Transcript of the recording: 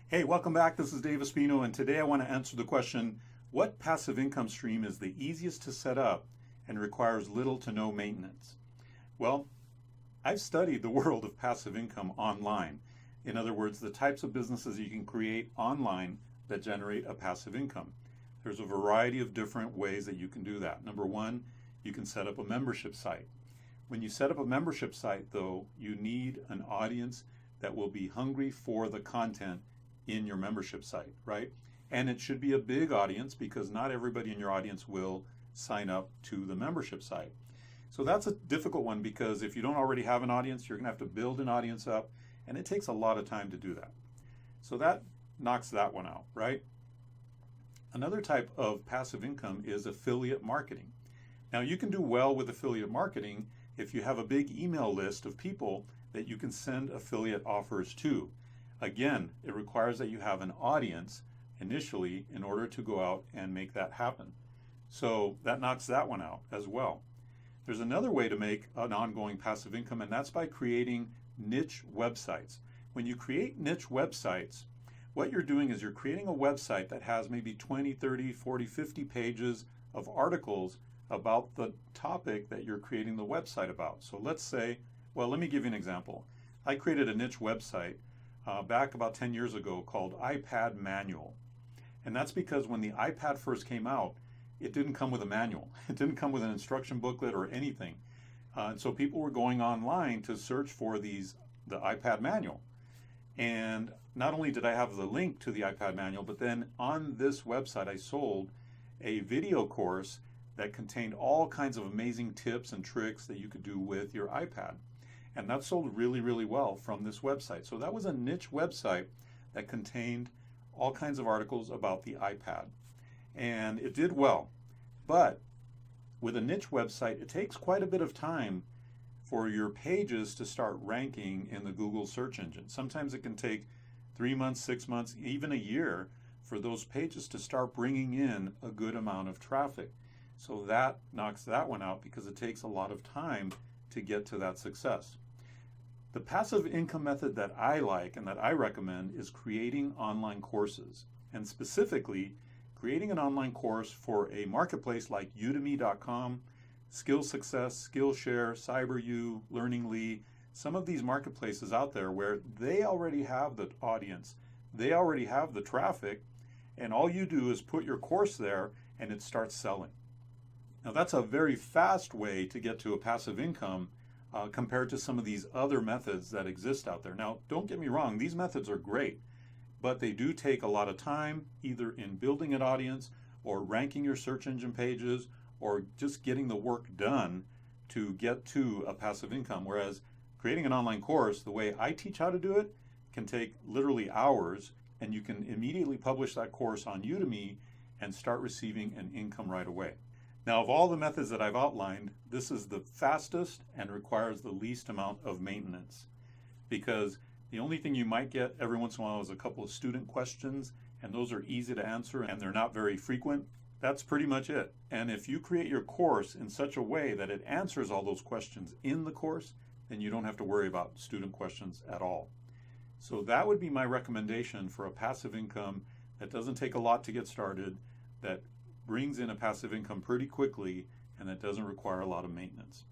Hey, welcome back. This is Dave Espino, and today I want to answer the question, what passive income stream is the easiest to set up and requires little to no maintenance? Well, I've studied the world of passive income online. In other words, the types of businesses you can create online that generate a passive income. There's a variety of different ways that you can do that. Number one, you can set up a membership site. When you set up a membership site, though, you need an audience that will be hungry for the content in your membership site, right? And it should be a big audience because not everybody in your audience will sign up to the membership site. So that's a difficult one because if you don't already have an audience, you're gonna have to build an audience up, and it takes a lot of time to do that. So that knocks that one out, right? Another type of passive income is affiliate marketing. Now you can do well with affiliate marketing if you have a big email list of people that you can send affiliate offers to. Again, it requires that you have an audience initially in order to go out and make that happen. So that knocks that one out as well. There's another way to make an ongoing passive income, and that's by creating niche websites. When you create niche websites, what you're doing is you're creating a website that has maybe 20, 30, 40, 50 pages of articles about the topic that you're creating the website about. So let's say, well, let me give you an example. I created a niche website back about 10 years ago called iPad Manual. And that's because when the iPad first came out, it didn't come with a manual. It didn't come with an instruction booklet or anything. And so people were going online to search for the iPad Manual. And not only did I have the link to the iPad Manual, but then on this website I sold a video course that contained all kinds of amazing tips and tricks that you could do with your iPad. And that sold really, really well from this website. So that was a niche website that contained all kinds of articles about the iPad. And it did well. But with a niche website, it takes quite a bit of time for your pages to start ranking in the Google search engine. Sometimes it can take 3 months, 6 months, even a year for those pages to start bringing in a good amount of traffic. So that knocks that one out because it takes a lot of time to get to that success. The passive income method that I like and that I recommend is creating online courses, and specifically creating an online course for a marketplace like Udemy.com, SkillSuccess, Skillshare, CyberU, Learningly, some of these marketplaces out there where they already have the audience, they already have the traffic, and all you do is put your course there and it starts selling. Now that's a very fast way to get to a passive income compared to some of these other methods that exist out there. Now, don't get me wrong, these methods are great, but they do take a lot of time, either in building an audience or ranking your search engine pages or just getting the work done to get to a passive income. Whereas creating an online course, the way I teach how to do it, can take literally hours, and you can immediately publish that course on Udemy and start receiving an income right away. Now, of all the methods that I've outlined, this is the fastest and requires the least amount of maintenance, because the only thing you might get every once in a while is a couple of student questions, and those are easy to answer and they're not very frequent. That's pretty much it. And if you create your course in such a way that it answers all those questions in the course, then you don't have to worry about student questions at all. So that would be my recommendation for a passive income that doesn't take a lot to get started, that brings in a passive income pretty quickly, and that doesn't require a lot of maintenance.